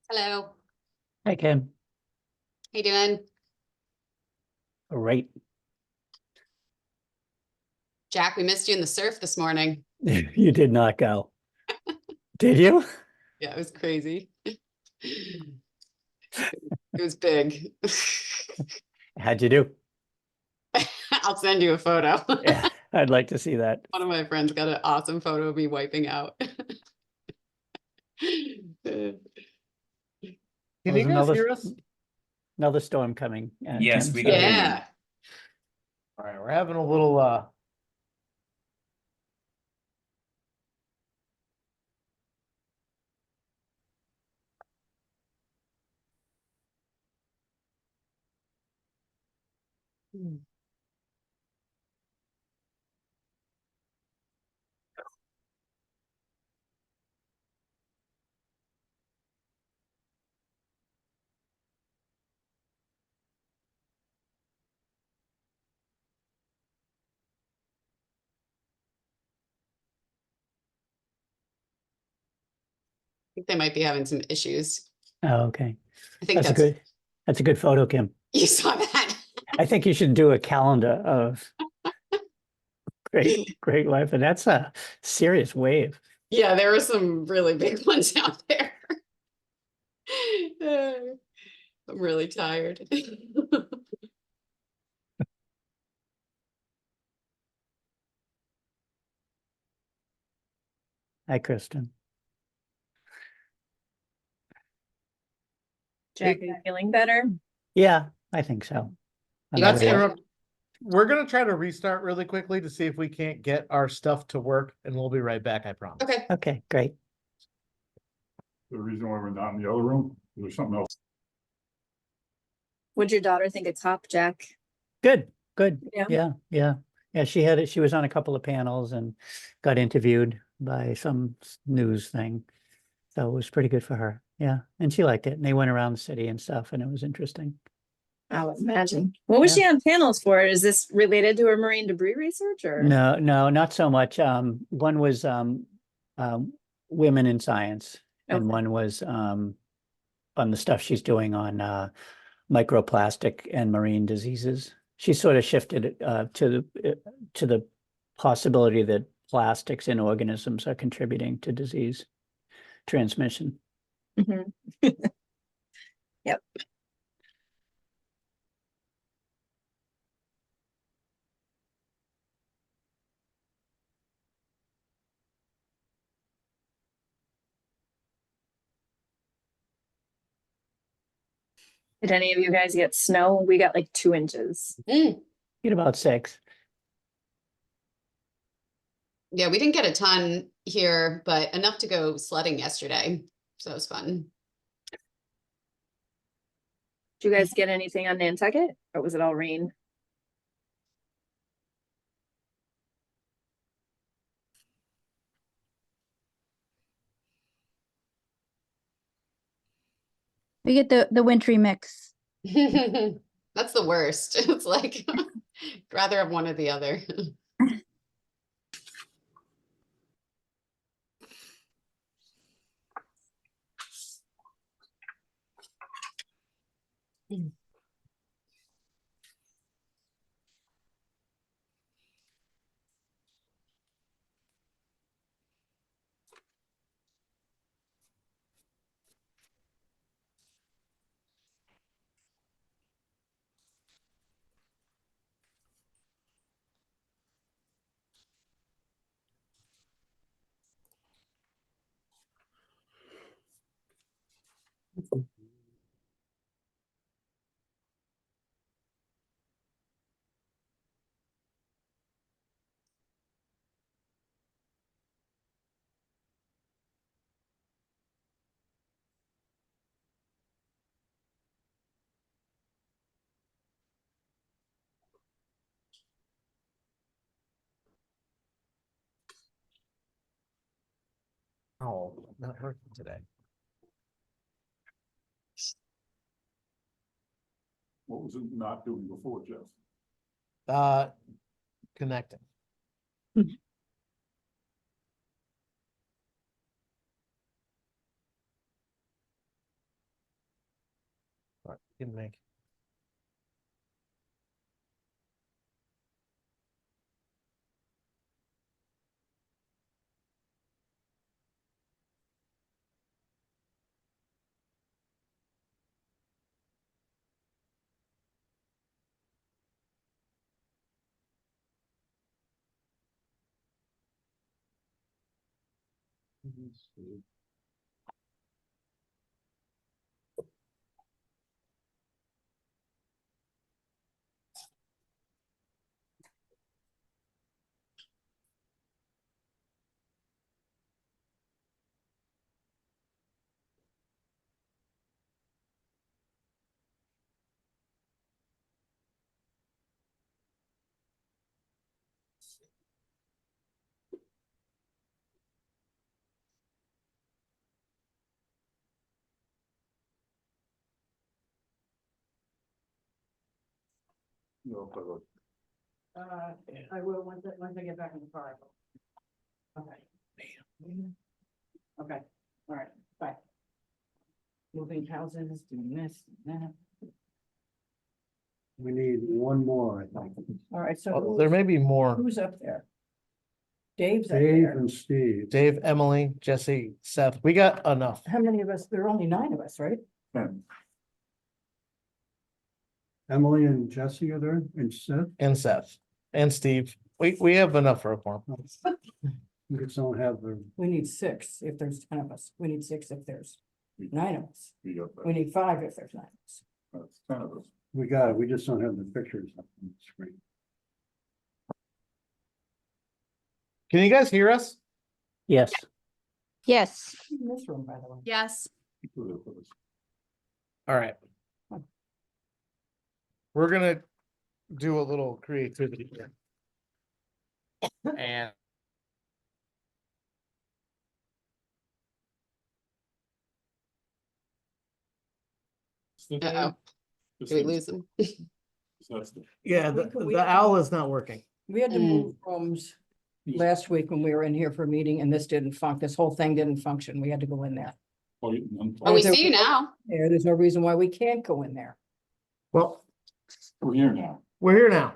Hello, Hi, Kim. how you doing? Great. Jack, we missed you in the surf this morning. You did not go. Did you? Yeah, it was crazy. It was big. How'd you do? I'll send you a photo. Yeah, I'd like to see that. One of my friends got an awesome photo of me wiping out. Can There's you guys hear us? Another storm coming. Yes, Kim, we so- can hear you. Yeah, All right, we're having a little I think they might be having some issues. Oh, okay. I think That's a good photo, Kim. you saw that. I think you should do a calendar of great life. And that's a serious wave. Yeah, there were some really big ones out there. I'm really tired. Hi, Kristen. Jack, are you feeling better? Yeah, I think so. You I'm got not Let's some- really- interrupt. We're gonna try to restart really quickly to see if we can't get our stuff to work, and we'll be right back, I promise. Okay. Okay, great. The reason why we're not in the other room, there's something else. Would your daughter think it's hot, Jack? Good. Yeah. Yeah, she was on a couple of panels and got interviewed by some news thing. So it was pretty good for her. Yeah. And she liked it. And they went around the city and stuff, and it was interesting. I would imagine. What was she on panels for? Is this related to her marine debris research or? No, not so much. One was women in science, and Okay. one was on the stuff she's doing on microplastic and marine diseases. She sort of shifted to the possibility that plastics in organisms are contributing to disease transmission. Mhm. Yep. Did any of you guys get snow? We got like 2 inches. Mm. Get about 6. Yeah, we didn't get a ton here, but enough to go sledding yesterday. So it was fun. Did you guys get anything on Nantucket or was it all rain? We get the wintry mix. That's the worst. It's like rather have one or the other. Oh, not hurting today. What was it not doing before, Jeff? Connecting. Alright, can make. No, but look, I will once I get back in the car. Okay. Okay, all right, bye. Moving houses, doing this, that. We need one more, I think. All right, so Oh, there may be more. who's up there? Dave's up Dave there. and Steve. Dave, Emily, Jesse, Seth, we got enough. How many of us? There are only 9 of us, right? and Emily and Jesse are there, and Seth. And Seth, and Steve, we have enough for a quorum. We just don't have the, We need 6 if there's 10 of us. We need 6 if there's 9 of us. we got We that. need 5 if there's 9 of us. That's 10 of us. we got it, we just don't have the pictures up on the screen. Can you guys hear us? Yes, Yes. In this room, by the way. Yes. All right. We're gonna do a little creativity here. And Uh-oh. Did we lose them? yeah, the owl is not working. We had to move rooms last week when we were in here for a meeting and this didn't function. This whole thing didn't function. We had to go in there. Oh, we see you now. There's no reason why we can't go in there. Well, We're here now. we're here now.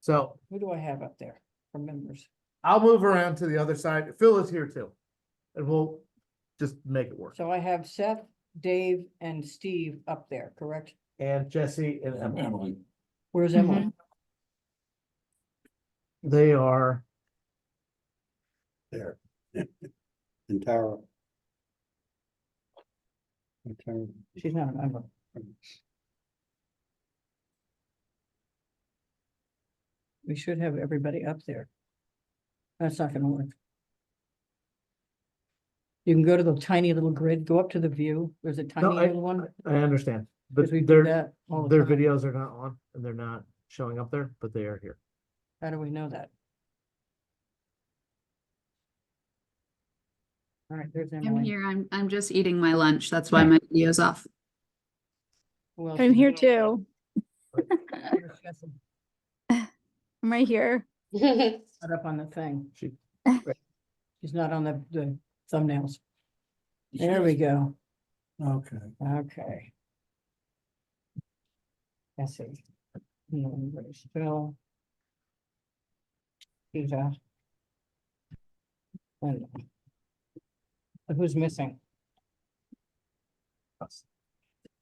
So Who do I have up there for members? I'll move around to the other side. Phil is here too. And we'll just make it work. So I have Seth, Dave, and Steve up there, correct? And Jesse and Emily. Emily. Where's Emily? They are, There. And Tara. Okay. She's not a member. We should have everybody up there. That's not gonna work. You can go to the tiny little grid, go up to the view. There's a tiny I- little one. I understand, but Because we do their, that all the their time. videos are not on and they're not showing up there, but they are here. How do we know that? All right, there's I'm Emily. here. I'm just eating my lunch. That's why my video's off. Who else I'm is here there? too. Where's Jessie? I'm right here. Not up on the thing. She- She's not on the thumbnails. There we go. Okay. Okay. Let's see. Where's Phil? Eva. And who's missing?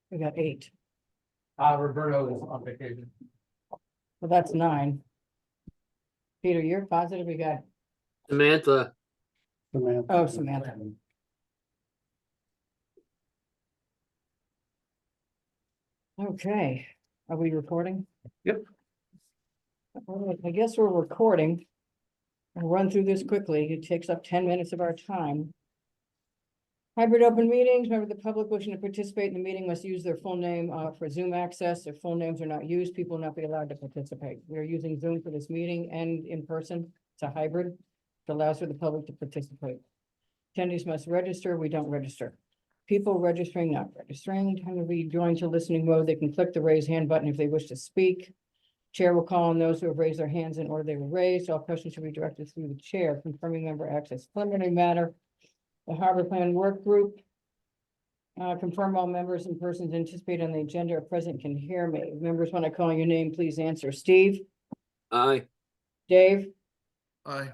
We got 8. Roberto is on vacation. Well, that's 9. Peter, you're positive we got, Samantha, Samantha. Oh, Samantha. okay, are we recording? Yep. All right, I guess we're recording. I'll run through this quickly. It takes up 10 minutes of our time. Hybrid open meetings, remember the public wishing to participate in the meeting must use their full name for Zoom access. If full names are not used, people will not be allowed to participate. We are using Zoom for this meeting and in person. It's a hybrid. It allows for the public to participate. Attendees must register. We don't register. People registering, not registering, time to be joined to listening mode. They can click the raise hand button if they wish to speak. Chair will call on those who have raised their hands in order they were raised. All questions should be directed through the chair, confirming member access. Preliminary matter. The Harbor Plan Work Group. Confirm all members and persons anticipated on the agenda are present can hear me. Members, when I call your name, please answer. Steve, Aye. Dave, Aye.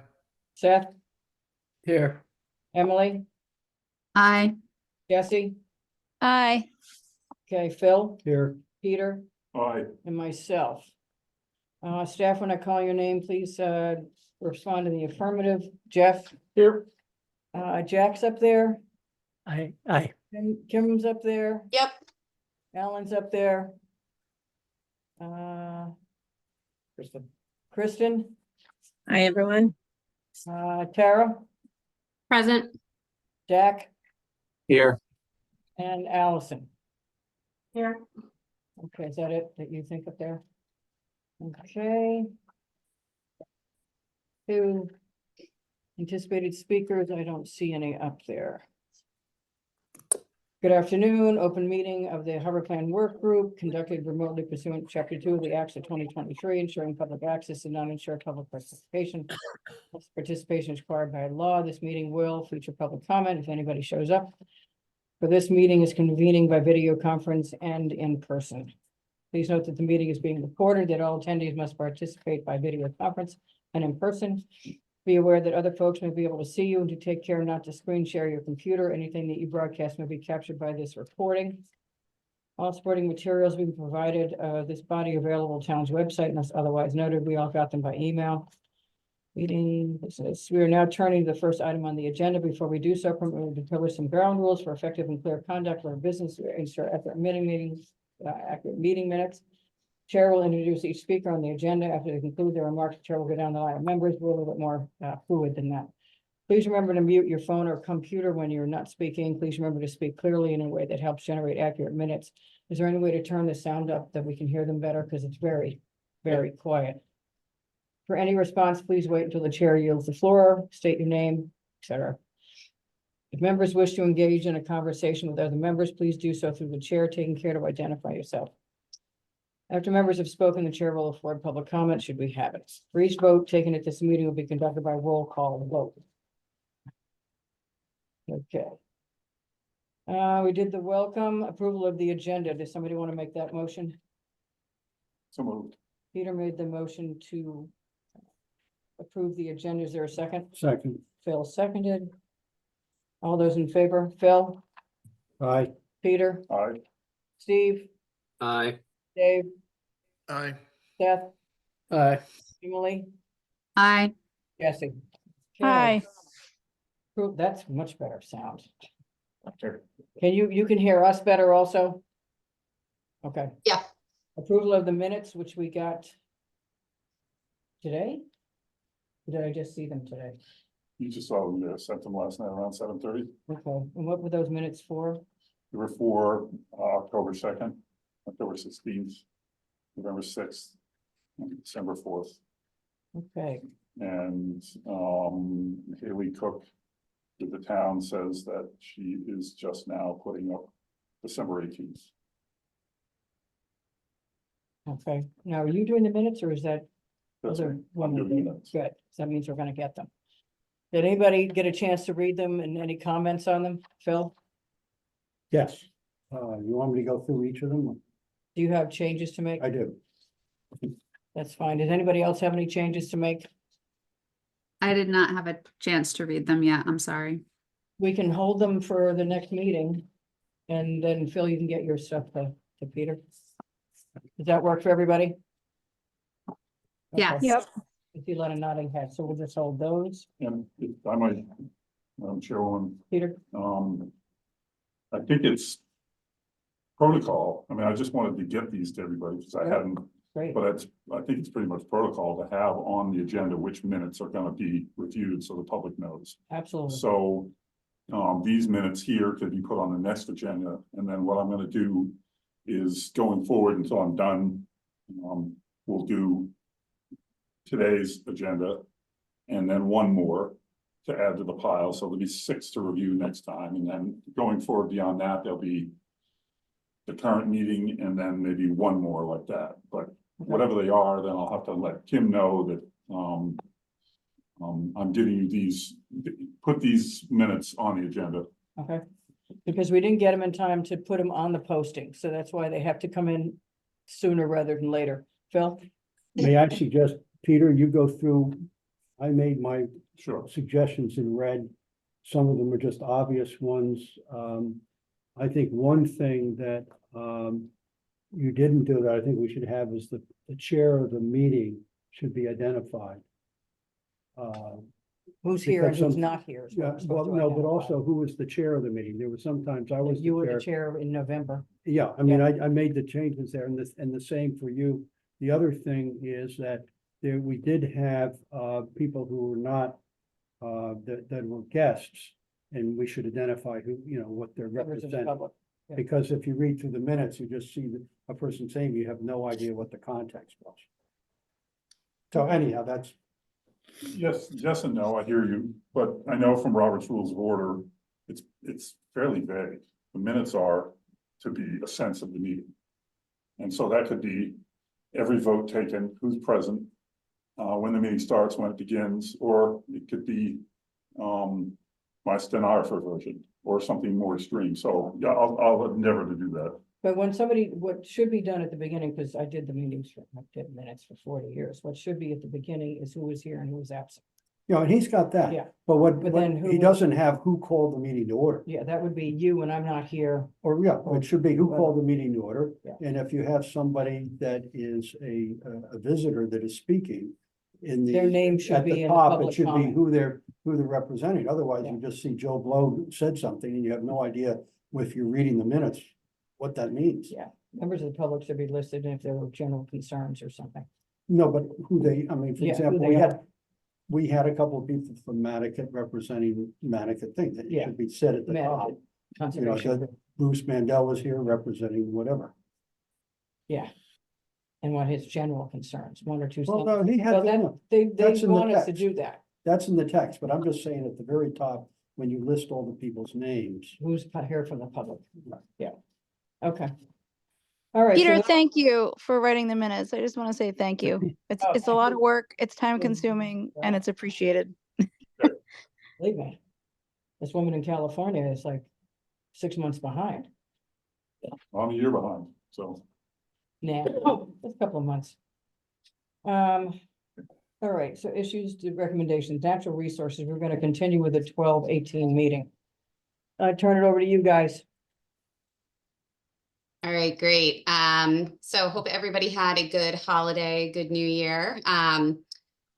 Seth, Here. Emily, Aye. Jesse, Aye. okay, Phil, Here. Peter, Aye. and myself. Staff, when I call your name, please, respond in the affirmative. Jeff? Here. Jack's up there, I, Kim's up there, Yep, Alan's up there. Kristen, Hi, everyone. Tara, Present. Jack, Here. and Allison. Here. Okay, is that it that you think up there? Okay. Two anticipated speakers, I don't see any up there. Good afternoon, open meeting of the Harbor Plan Work Group conducted remotely pursuant to Chapter 2 of the Acts of 2023, ensuring public access and non-insured public participation. Participation is required by law. This meeting will feature public comment if anybody shows up. For this meeting is convening by video conference and in person. Please note that the meeting is being recorded, that all attendees must participate by video conference and in person. Be aware that other folks may be able to see you and to take care not to screen share your computer. Anything that you broadcast may be captured by this recording. All supporting materials being provided, this body available town's website unless otherwise noted. We all got them by email. Meeting, we are now turning to the first item on the agenda. Before we do so, permit me to cover some ground rules for effective and clear conduct of our business, ensure accurate meeting minutes. Chair will introduce each speaker on the agenda. After they conclude their remarks, the chair will go down the line of members. We're a little bit more fluid than that. Please remember to mute your phone or computer when you're not speaking. Please remember to speak clearly in a way that helps generate accurate minutes. Is there any way to turn the sound up that we can hear them better? Because it's very, very quiet. For any response, please wait until the chair yields the floor, state your name, etc. If members wish to engage in a conversation with other members, please do so through the chair, taking care to identify yourself. After members have spoken, the chair will afford public comment should we have it. For each vote taken at this meeting will be conducted by roll call vote. Okay. We did the welcome approval of the agenda. Does somebody want to make that motion? So moved. Peter made the motion to approve the agenda. Is there a second? Second. Phil seconded. All those in favor? Phil, Aye. Peter, Aye. Steve, Aye. Dave, Aye. Seth, Aye. Emily, Aye. Jesse. Okay. Aye. That's much better sound. Okay. Can you can hear us better also? Okay. Yeah. Approval of the minutes, which we got today? Or did I just see them today? You just saw them, sent them last night around 7:30. Okay, and what were those minutes for? They were for October 2nd, October 16th, November 6th, and December 4th. Okay, And Haley Cook with the town says that she is just now putting up December 18th. okay. Now, are you doing the minutes or is that That's other right. I'm woman doing doing the it? minutes. Good, so that means we're gonna get them. Did anybody get a chance to read them and any comments on them? Phil, Yes. You want me to go through each of them? do you have changes to make? I do. That's fine. Does anybody else have any changes to make? I did not have a chance to read them yet. I'm sorry. We can hold them for the next meeting. And then Phil, you can get your stuff to Peter. Does that work for everybody? Yes. Okay. Yep. If you let a nodding head, so we'll just hold those. And if I might, Chairwoman, Peter, I think it's protocol. I mean, I just wanted to get these to everybody because I Yeah. hadn't, great. but I think it's pretty much protocol to have on the agenda which minutes are gonna be reviewed so the public knows. Absolutely. So, these minutes here could be put on the next agenda, and then what I'm gonna do is going forward until I'm done. We'll do today's agenda and then one more to add to the pile, so there'll be 6 to review next time, and then going forward beyond that, there'll be the current meeting and then maybe one more like that, but whatever they are, then I'll have to let Kim know that, I'm giving you these, put these minutes on the agenda. Okay. Because we didn't get them in time to put them on the posting, so that's why they have to come in sooner rather than later. Phil? May I suggest, Peter, you go through, I made my Sure. suggestions in red. Some of them are just obvious ones. I think one thing that you didn't do that I think we should have is the chair of the meeting should be identified. Who's here and Because who's some- not here? is what Yeah, we're supposed well, to no, but identify. also who was the chair of the meeting? There were sometimes I was You were the the chair. chair in November. Yeah, I mean, I made the changes there and the same for you. The other thing is that there, we did have, people who were not, that were guests. And we should identify who, you know, what they're Members of the representing. public. Yeah. Because if you read through the minutes, you just see a person saying, you have no idea what the context was. So anyhow, that's, Yes and no, I hear you, but I know from Robert's Rules of Order, it's fairly vague. The minutes are to be a sense of the meeting. And so that could be every vote taken, who's present, when the meeting starts, when it begins, or it could be my stenographer version or something more extreme. So yeah, I'll endeavor to do that. But when somebody, what should be done at the beginning, because I did the meetings for, I did minutes for 40 years, what should be at the beginning is who was here and who was absent. you know, and he's got that. Yeah. But what But then he who- doesn't have who called the meeting to order. Yeah, that would be you when I'm not here. Or, yeah, it should be who Well, called the meeting to order. yeah. And if you have somebody that is a visitor that is speaking in the. Their name should At be the in the top, it public should be comment. who they're representing. Otherwise, Yeah. you just see Joe Blow said something and you have no idea if you're reading the minutes, what that means. Yeah, members of the public should be listed if there were general concerns or something. No, but who they, I mean, for Yeah, who example, they are. we had a couple of people from Manicat representing Manicat thing that Yeah. should be said at the top. Management, Conservation, that- Bruce Mandel was here representing whatever. yeah. And what his general concerns, one or two. Well, sentences. no, he had, Well, then, they that's in the want us to text. do that. that's in the text, but I'm just saying at the very top, when you list all the people's names. Who's here from the public? Yeah. Okay. All right. so Peter, what- thank you for writing the minutes. I just want to say thank you. It's Oh, it's a thank lot you. of work. It's time Yeah. consuming and it's appreciated. Believe me, this woman in California is like 6 months behind. I'm a year behind, so. Nah, just a couple of months. All right, so issues to recommendations, natural resources, we're gonna continue with the 12-18 meeting. Turn it over to you guys. All right, great. So hope everybody had a good holiday, good new year.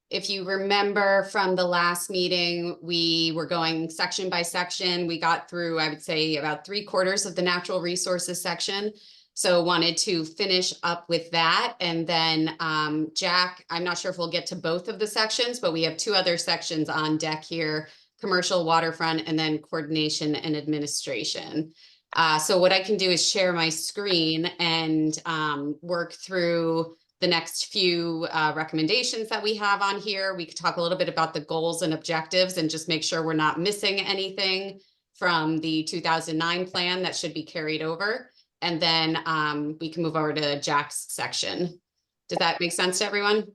If you remember from the last meeting, we were going section by section. We got through, I would say, about 3/4 of the natural resources section. So wanted to finish up with that. And then Jack, I'm not sure if we'll get to both of the sections, but we have 2 other sections on deck here, commercial waterfront and then coordination and administration. So what I can do is share my screen and work through the next few recommendations that we have on here. We could talk a little bit about the goals and objectives and just make sure we're not missing anything from the 2009 plan that should be carried over. And then we can move over to Jack's section. Does that make sense to everyone?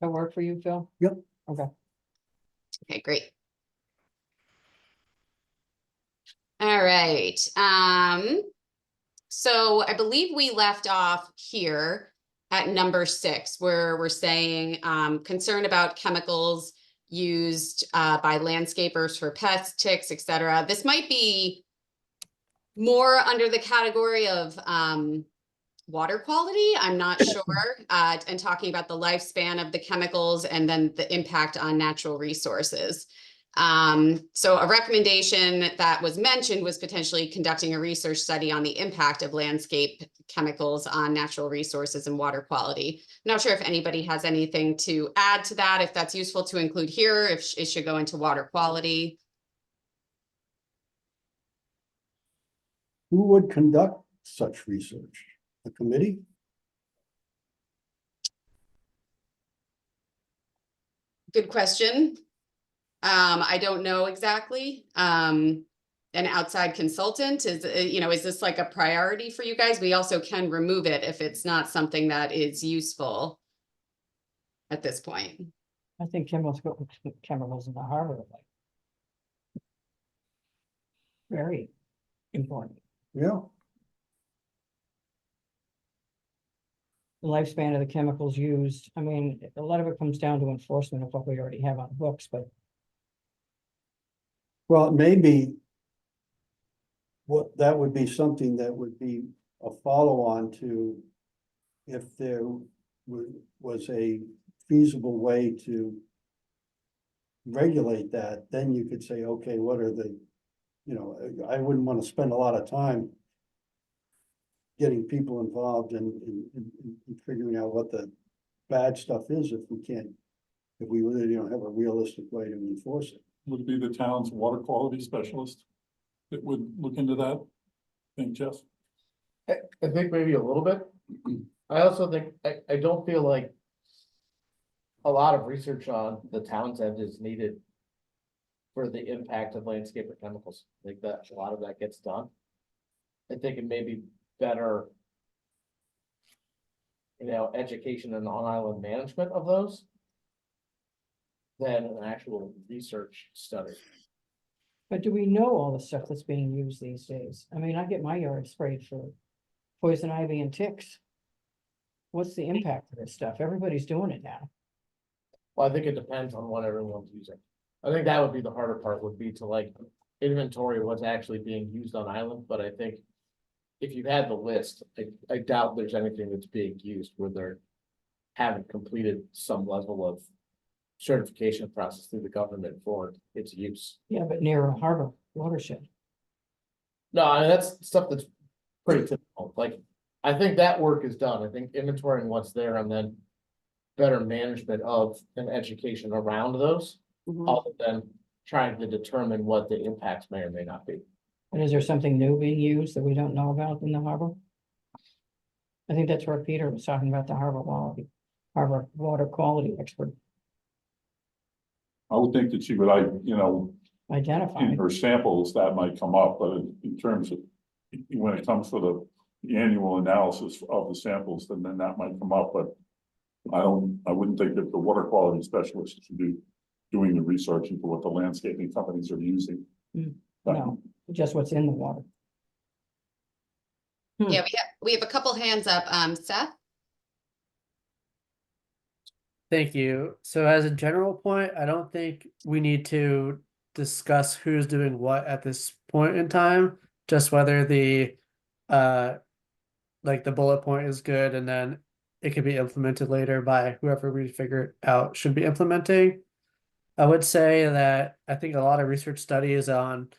That work for you, Phil? Yep. Okay. Okay, great. All right. So I believe we left off here at number 6, where we're saying concern about chemicals used by landscapers for pests, ticks, etc. This might be more under the category of water quality. I'm not sure. And talking about the lifespan of the chemicals and then the impact on natural resources. So a recommendation that was mentioned was potentially conducting a research study on the impact of landscape chemicals on natural resources and water quality. Not sure if anybody has anything to add to that, if that's useful to include here, if it should go into water quality. Who would conduct such research? The committee? Good question. I don't know exactly. An outside consultant is, is this like a priority for you guys? We also can remove it if it's not something that is useful at this point. I think chemicals in the harbor. Very important. Yeah. The lifespan of the chemicals used, I mean, a lot of it comes down to enforcement of what we already have on the books, but Well, maybe what, that would be something that would be a follow-on to if there was a feasible way to regulate that, then you could say, okay, what are the, you know, I wouldn't want to spend a lot of time getting people involved in figuring out what the bad stuff is if we really don't have a realistic way to enforce it. Would it be the town's water quality specialist that would look into that? Think, Jeff? I think maybe a little bit. I also think, I don't feel like a lot of research on the town's end is needed for the impact of landscape or chemicals. I think that a lot of that gets done. I think it may be better, you know, education and on-island management of those than an actual research study. But do we know all the stuff that's being used these days? I mean, I get my yard sprayed for poison ivy and ticks. What's the impact of this stuff? Everybody's doing it now. Well, I think it depends on what everyone's using. I think that would be the harder part, would be to like inventory what's actually being used on island, but I think if you had the list, I doubt there's anything that's being used where they're haven't completed some level of certification process through the government for its use. Yeah, but near a harbor watershed. No, I mean, that's stuff that's pretty typical. Like, I think that work is done. I think inventorying what's there and then better management of and education around those, other than trying to determine what the impacts may or may not be. And is there something new being used that we don't know about in the harbor? I think that's where Peter was talking about the harbor water quality expert I would think that she would, identified. in her samples, that might come up, but in terms of, when it comes to the annual analysis of the samples, then that might come up, but I wouldn't think that the water quality specialist should be doing the research into what the landscaping companies are using. No, just what's in the water. Yeah, we have a couple hands up. Seth? Thank you. So as a general point, I don't think we need to discuss who's doing what at this point in time, just whether the like the bullet point is good and then it can be implemented later by whoever we figure out should be implementing. I would say that I think a lot of research studies on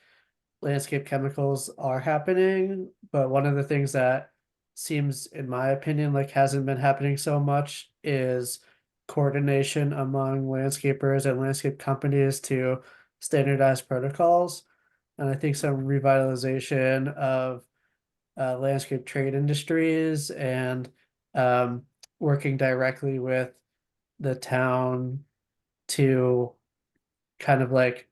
landscape chemicals are happening, but one of the things that seems, in my opinion, like hasn't been happening so much is coordination among landscapers and landscape companies to standardize protocols. And I think some revitalization of landscape trade industries and working directly with the town to kind of like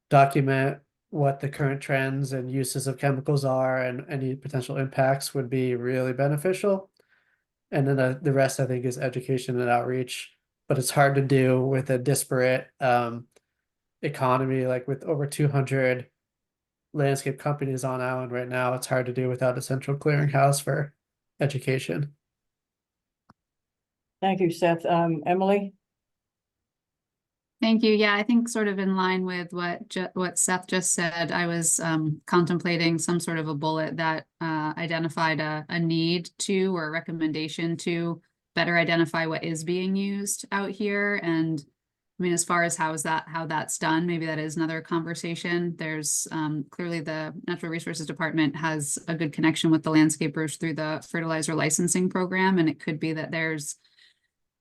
document what the current trends and uses of chemicals are and any potential impacts would be really beneficial. And then the rest, I think, is education and outreach, but it's hard to do with a disparate economy, like with over 200 landscape companies on island right now. It's hard to do without a central clearinghouse for education. Thank you, Seth. Emily? Thank you. Yeah, I think sort of in line with what Seth just said, I was contemplating some sort of a bullet that identified a need to or a recommendation to better identify what is being used out here. And I mean, as far as how that's done, maybe that is another conversation. There's clearly the Natural Resources Department has a good connection with the landscapers through the fertilizer licensing program. And it could be that there's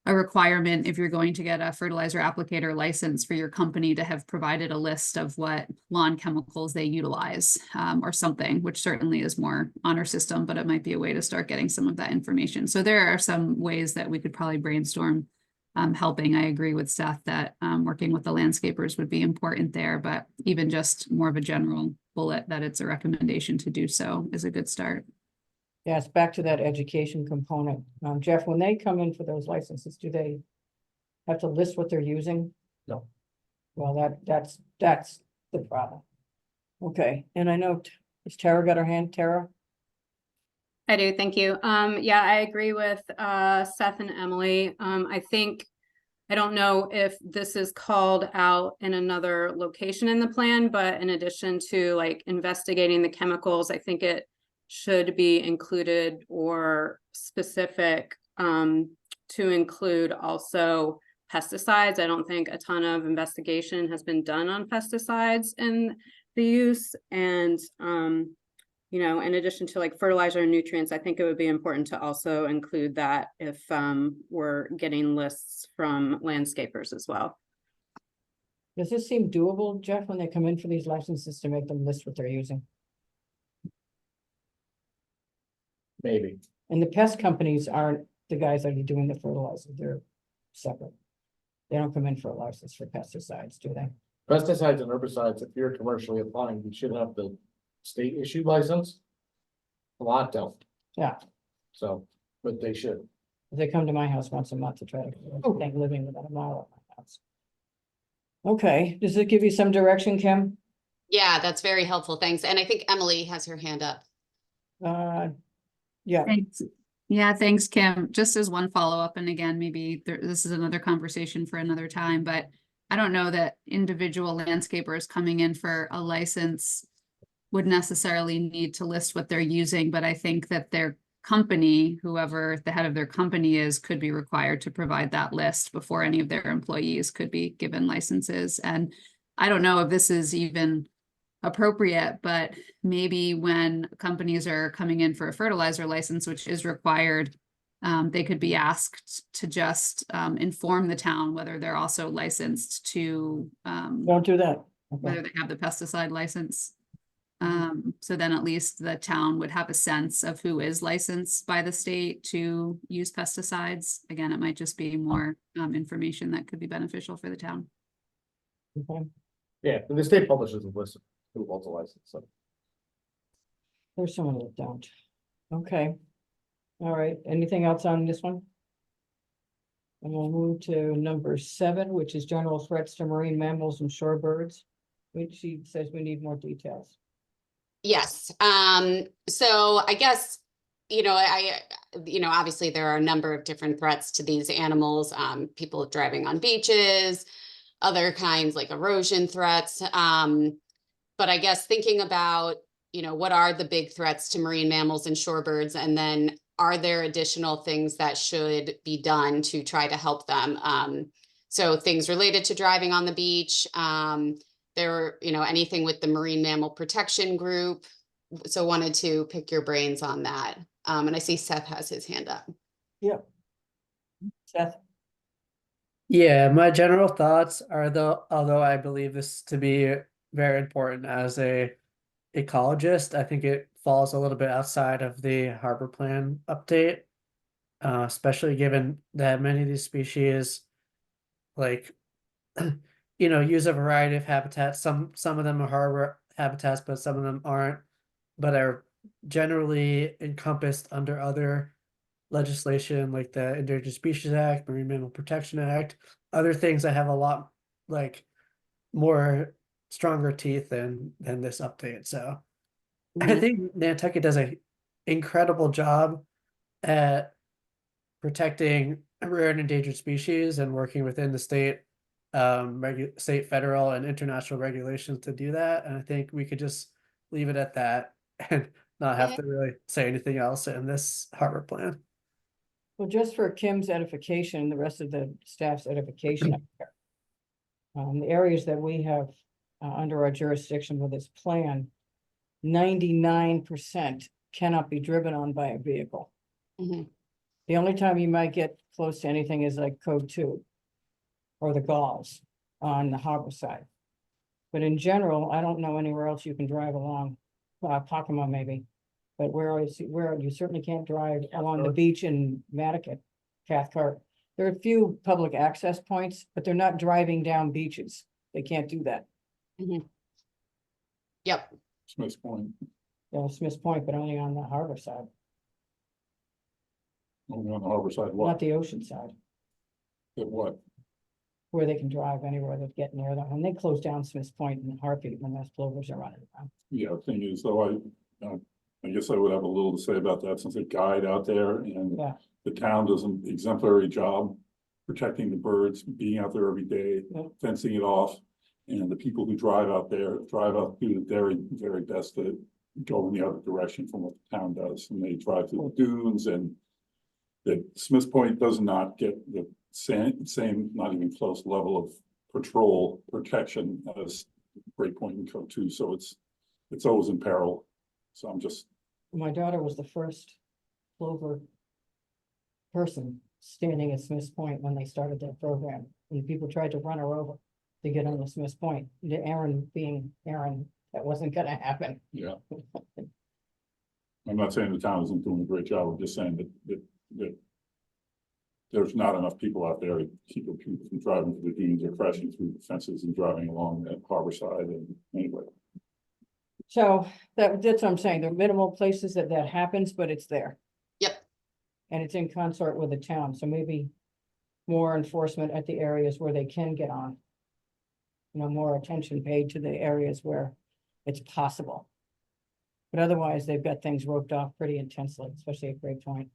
a requirement if you're going to get a fertilizer applicator license for your company to have provided a list of what lawn chemicals they utilize or something, which certainly is more on our system, but it might be a way to start getting some of that information. So there are some ways that we could probably brainstorm helping. I agree with Seth that working with the landscapers would be important there, but even just more of a general bullet that it's a recommendation to do so is a good start. Yeah, it's back to that education component. Jeff, when they come in for those licenses, do they have to list what they're using? No. Well, that's the problem. Okay, and I know, has Tara got her hand, Tara? I do, thank you. Yeah, I agree with Seth and Emily. I think, I don't know if this is called out in another location in the plan, but in addition to like investigating the chemicals, I think it should be included or specific to include also pesticides. I don't think a ton of investigation has been done on pesticides in the use, and you know, in addition to like fertilizer and nutrients, I think it would be important to also include that if we're getting lists from landscapers as well. Does this seem doable, Jeff, when they come in for these licenses to make them list what they're using? Maybe. And the pest companies aren't the guys that are doing the fertilizer, they're separate. They don't come in for a license for pesticides, do they? Pesticides and herbicides, if you're commercially applying, you should have the state issued license. A lot don't. Yeah. So, but they should. They come to my house once a month to try to think living within a mile of my house. Okay, does it give you some direction, Kim? Yeah, that's very helpful. Thanks. And I think Emily has her hand up. Yeah, Thanks. Yeah, thanks, Kim. Just as one follow-up, and again, maybe this is another conversation for another time, but I don't know that individual landscapers coming in for a license would necessarily need to list what they're using, but I think that their company, whoever the head of their company is, could be required to provide that list before any of their employees could be given licenses. And I don't know if this is even appropriate, but maybe when companies are coming in for a fertilizer license, which is required, they could be asked to just inform the town whether they're also licensed to don't do that. whether they have the pesticide license. So then at least the town would have a sense of who is licensed by the state to use pesticides. Again, it might just be more information that could be beneficial for the town. Okay. Yeah, and the state publishes a list of who holds a license, so. There's someone that don't. Okay. All right, anything else on this one? And we'll move to number 7, which is general threats to marine mammals and shorebirds, which she says we need more details. Yes, so I guess, obviously there are a number of different threats to these animals, people driving on beaches, other kinds like erosion threats. But I guess thinking about, what are the big threats to marine mammals and shorebirds, and then are there additional things that should be done to try to help them? So things related to driving on the beach, anything with the Marine Mammal Protection Group. So wanted to pick your brains on that. And I see Seth has his hand up. Yep. Seth? Yeah, my general thoughts are although I believe this to be very important as a ecologist, I think it falls a little bit outside of the harbor plan update, especially given that many of these species, like, use a variety of habitats. Some of them are harbor habitats, but some of them aren't, but are generally encompassed under other legislation like the Endangered Species Act, Marine Mammal Protection Act, other things that have a lot like more stronger teeth than this update. So I think Nantucket does an incredible job at protecting rare and endangered species and working within the state, state, federal, and international regulations to do that. And I think we could just leave it at that and not have to really say anything else in this harbor plan. Well, just for Kim's edification, the rest of the staff's edification, the areas that we have under our jurisdiction with this plan, 99% cannot be driven on by a vehicle. Mm-hmm. The only time you might get close to anything is like Code 2 or the Galls on the harbor side. But in general, I don't know anywhere else you can drive along, Pacoma maybe. But where you certainly can't drive along the beach in Mattocket, Cathcart. There are a few public access points, but they're not driving down beaches. They can't do that. Mm-hmm. Yep. Smith's Point. Yeah, Smith's Point, but only on the harbor side, Only on the harbor side, not what? the ocean side. At what? where they can drive anywhere that get near them, and they close down Smith's Point in a heartbeat when those plovers are running around. Yeah, the thing is, though, I guess I would have a little to say about that since I guide out there and Yeah. the town does an exemplary job protecting the birds, being out there every day, Yeah. fencing it off. And the people who drive out there, drive out, do the very, very best to go in the other direction from what the town does. And they drive through the dunes and that Smiths Point does not get the same, not even close level of patrol protection as Great Point and Co too. So it's always in peril. So I'm just, My daughter was the first plover person standing at Smith's Point when they started their program, and people tried to run her over to get on the Smith's Point. Aaron being Aaron, that wasn't gonna happen. yeah. I'm not saying the town isn't doing a great job. I'm just saying that there's not enough people out there to keep people from driving through the dunes or crashing through the fences and driving along that harbor side. And anyway, So that's what I'm saying. There are minimal places that happens, but it's there. Yep. And it's in consort with the town, so maybe more enforcement at the areas where they can get on. You know, more attention paid to the areas where it's possible. But otherwise, they've got things roped off pretty intensely, especially at Great Point.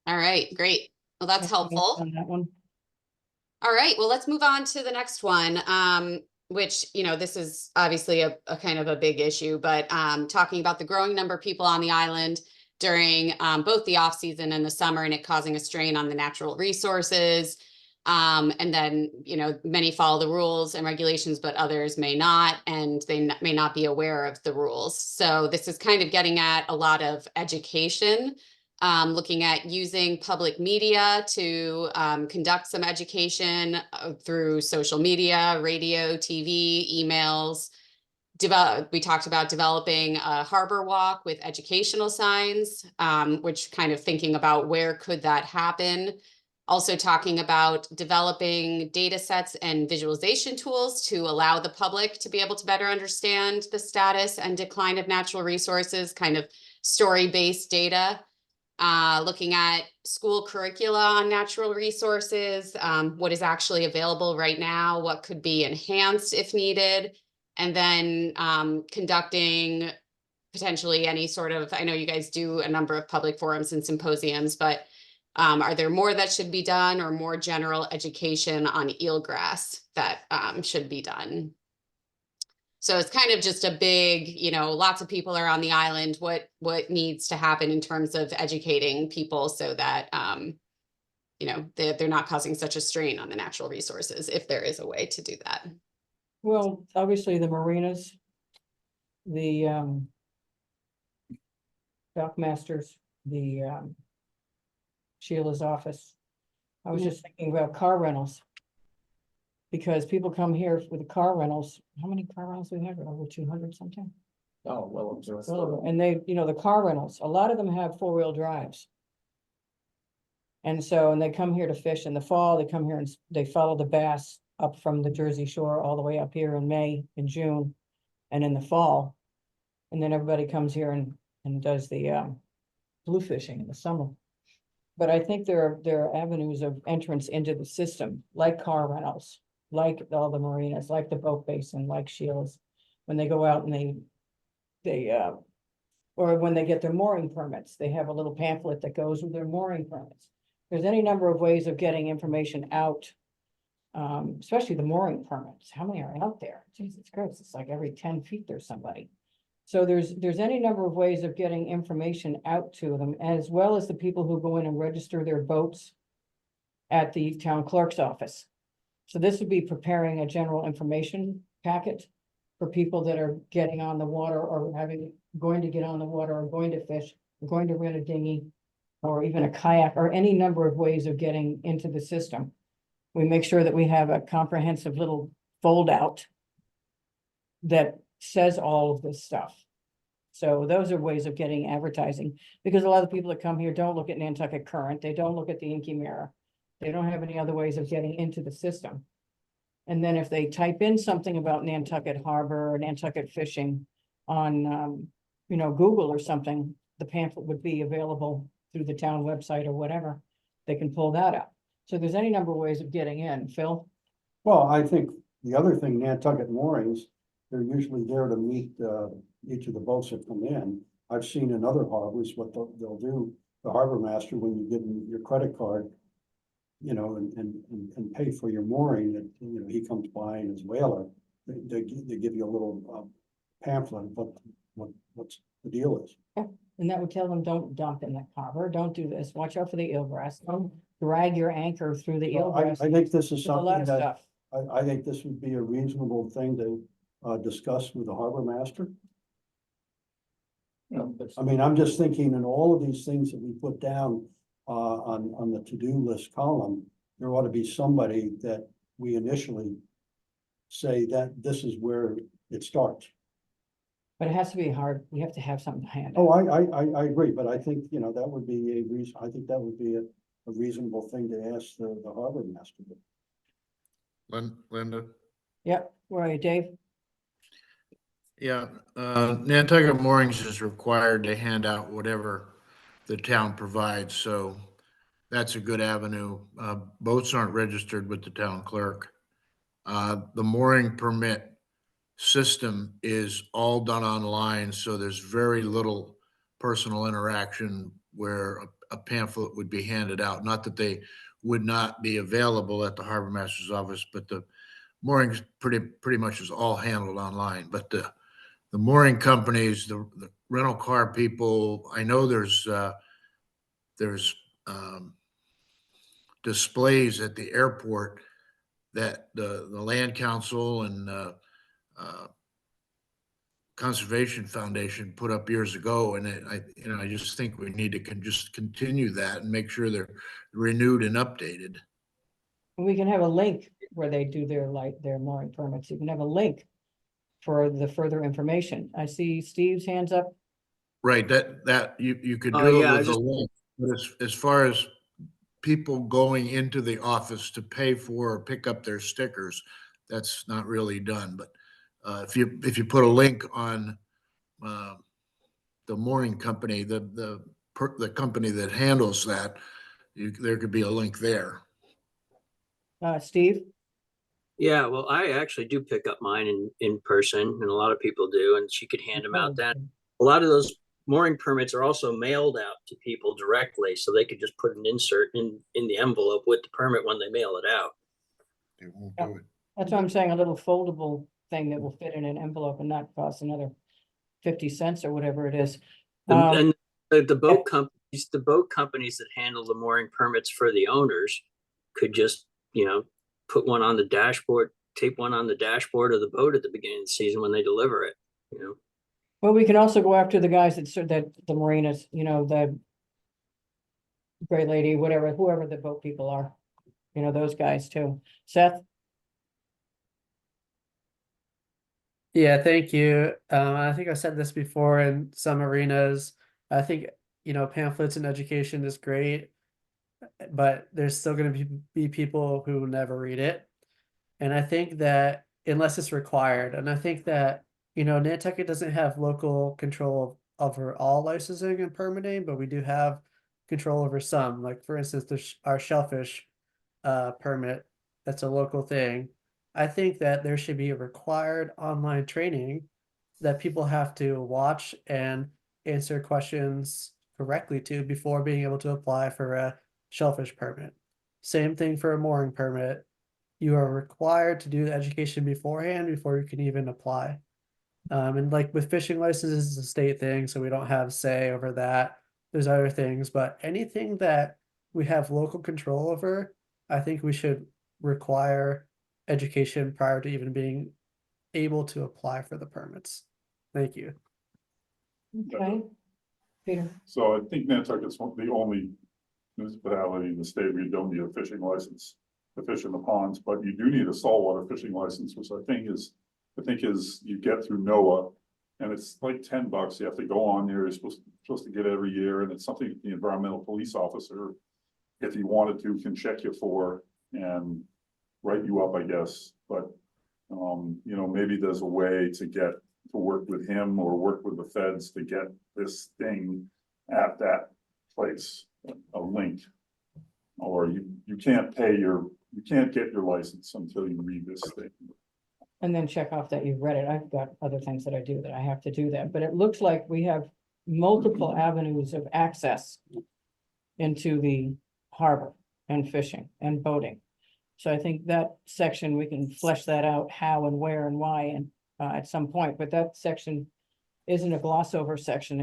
All right, great. Well, that's Anything else helpful. On that one, All right, well, let's move on to the next one, which, you know, this is obviously a kind of a big issue, but talking about the growing number of people on the island during both the off season and the summer, and it causing a strain on the natural resources. And then, you know, many follow the rules and regulations, but others may not, and they may not be aware of the rules. So this is kind of getting at a lot of education. Looking at using public media to conduct some education through social media, radio, TV, emails. We talked about developing a harbor walk with educational signs, which kind of thinking about where could that happen. Also talking about developing data sets and visualization tools to allow the public to be able to better understand the status and decline of natural resources, kind of story-based data. Looking at school curricula on natural resources, what is actually available right now, what could be enhanced if needed, and then conducting potentially any sort of, I know you guys do a number of public forums and symposiums, but are there more that should be done, or more general education on eelgrass that should be done? So it's kind of just a big, you know, lots of people are on the island. What needs to happen in terms of educating people so that, you know, they're not causing such a strain on the natural resources, if there is a way to do that. well, obviously the marinas, the dock masters, the Sheila's office. I was just thinking about car rentals. Because people come here with the car rentals. How many car rentals do we have? Over 200 something? Oh, well, observed. And they, you know, the car rentals, a lot of them have four-wheel drives. And so, and they come here to fish in the fall, they come here and they follow the bass up from the Jersey Shore all the way up here in May and June and in the fall. And then everybody comes here and does the blue fishing in the summer. But I think there are avenues of entrance into the system, like car rentals, like all the marinas, like the boat basin, like Sheila's. When they go out and or when they get their mooring permits, they have a little pamphlet that goes with their mooring permits. There's any number of ways of getting information out, especially the mooring permits. How many are out there? Jesus Christ, it's like every 10 feet there's somebody. So there's any number of ways of getting information out to them, as well as the people who go in and register their boats at the town clerk's office. So this would be preparing a general information packet for people that are getting on the water or going to get on the water or going to fish, or going to rent a dinghy or even a kayak, or any number of ways of getting into the system. We make sure that we have a comprehensive little fold out that says all of this stuff. So those are ways of getting advertising, because a lot of people that come here don't look at Nantucket Current, they don't look at the Inky Mirror. They don't have any other ways of getting into the system. And then if they type in something about Nantucket Harbor or Nantucket fishing on, you know, Google or something, the pamphlet would be available through the town website or whatever. They can pull that up. So there's any number of ways of getting in. Phil? Well, I think the other thing, Nantucket moorings, they're usually there to meet, each of the boats that come in. I've seen in other harbors what they'll do, the harbor master, when you give them your credit card, you know, and pay for your mooring, that, you know, he comes by in his whaler, they give you a little pamphlet, what's the deal is. And that would tell them, don't dump in that harbor, don't do this, watch out for the eelgrass, don't drag your anchor through the Well, eelgrass. I think this is There's a lot something of that, stuff. I think this would be a reasonable thing to, discuss with the harbor master. I mean, I'm just thinking in all of these things that we put down, on the to-do list column, there ought to be somebody that we initially say that this is where it starts. But it has to be hard, we have to have something to hand Oh, out. I agree, but I think, you know, that would be a reason, I think that would be a reasonable thing to ask the harbor master. Linda? Yep, where are you, Dave? Yeah, Nantucket Moorings is required to hand out whatever the town provides, so that's a good avenue. Boats aren't registered with the town clerk. The mooring permit system is all done online, so there's very little personal interaction where a pamphlet would be handed out. Not that they would not be available at the harbor master's office, but the moorings pretty much is all handled online. But the mooring companies, the rental car people, I know there's displays at the airport that the land council and Conservation Foundation put up years ago, and I just think we need to just continue that and make sure they're renewed and updated. And we can have a link where they do their mooring permits, you can have a link for the further information. I see Steve's hands up. Right, that you could Oh, do it yeah, I with a just- link, but as far as people going into the office to pay for or pick up their stickers, that's not really done, but if you put a link on the mooring company, the company that handles that, there could be a link there. Steve? Yeah, well, I actually do pick up mine in person, and a lot of people do, and she could hand them out then. A lot of those mooring permits are also mailed out to people directly, so they could just put an insert in the envelope with the permit when they mail it out. They won't do it. That's what I'm saying, a little foldable thing that will fit in an envelope and not cost another 50 cents or whatever it is. And the boat companies that handle the mooring permits for the owners could just, put one on the dashboard, tape one on the dashboard of the boat at the beginning of the season when they deliver it, Well, we can also go after the guys that the marinas, the Gray Lady, whoever the boat people are, those guys too. Seth? Yeah, thank you. I think I said this before in some arenas. I think, pamphlets and education is great, but there's still going to be people who never read it. And I think that unless it's required, and I think that, Nantucket doesn't have local control over all licensing and permitting, but we do have control over some. Like, for instance, our shellfish permit, that's a local thing. I think that there should be a required online training that people have to watch and answer questions correctly to before being able to apply for a shellfish permit. Same thing for a mooring permit. You are required to do the education beforehand before you can even apply. And like with fishing licenses, it's a state thing, so we don't have say over that. There's other things, but anything that we have local control over, I think we should require education prior to even being able to apply for the permits. Thank you. Okay. Peter? So I think Nantucket's the only municipality in the state where you don't need a fishing license to fish in the ponds, but you do need a saltwater fishing license, which I think is you get through NOAA, and it's like $10. You have to go on there. You're supposed to get every year, and it's something the environmental police officer, if he wanted to, can check you for and write you up, I guess. But maybe there's a way to work with him or work with the feds to get this thing at that place, a link. or you can't you can't get your license until you read this thing. And then check off that you've read it. I've got other things that I do that I have to do that, but it looks like we have multiple avenues of access into the harbor and fishing and boating. So I think that section, we can flesh that out, how and where and why, and at some point, but that section isn't a gloss over section.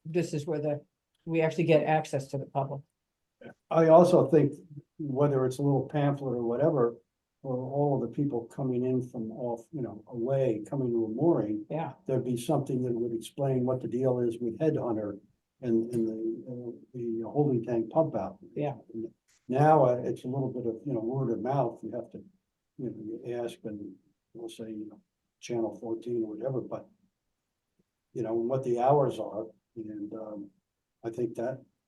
This is where we actually get access to the public. I also think whether it's a little pamphlet or whatever, for all of the people coming in from off, away, coming to a mooring, Yeah, there'd be something that would explain what the deal is with Headhunter and the holding tank pump out. Yeah. Now, it's a little bit of, word of mouth. You have to, you ask and we'll say, channel 14 or whatever, but what the hours are. And I think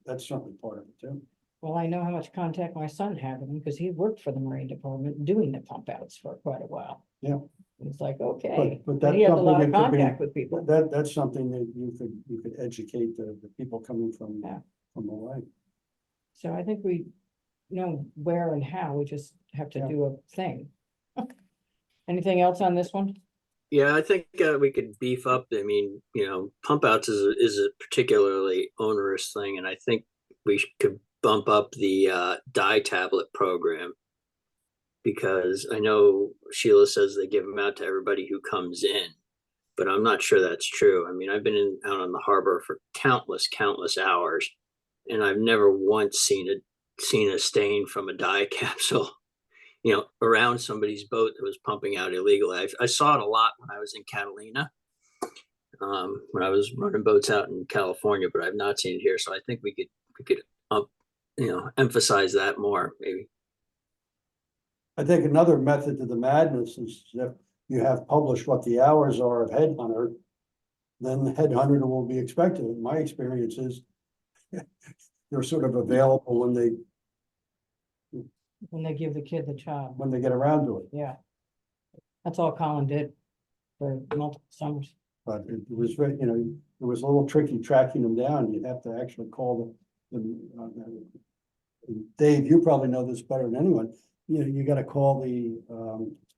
that's certainly part of it too. well, I know how much contact my son had with him because he worked for the Marine Department doing the pump outs for quite a while. Yeah. It's like, okay, But but that's he has a something lot that of could be- contact with people. That's something that you could educate the people coming from, Yeah. from away. So I think we know where and how, we just have to Yeah. do a thing. Anything else on this one? Yeah, I think we could beef up. I mean, pump outs is a particularly onerous thing, and I think we could bump up the dye tablet program, because I know Sheila says they give them out to everybody who comes in, but I'm not sure that's true. I mean, I've been out on the harbor for countless hours, and I've never once seen a stain from a dye capsule around somebody's boat that was pumping out illegally. I saw it a lot when I was in Catalina, when I was running boats out in California, but I've not seen it here. So I think we could emphasize that more, maybe. I think another method to the madness is if you have published what the hours are of Headhunter, then the Headhunter will be expected. My experience is they're sort of available when they give the kid the job. when they get around to it. Yeah. That's all Colin did for multiple summers. But it was very, it was a little tricky tracking them down. You'd have to actually call Dave, you probably know this better than anyone. You gotta call the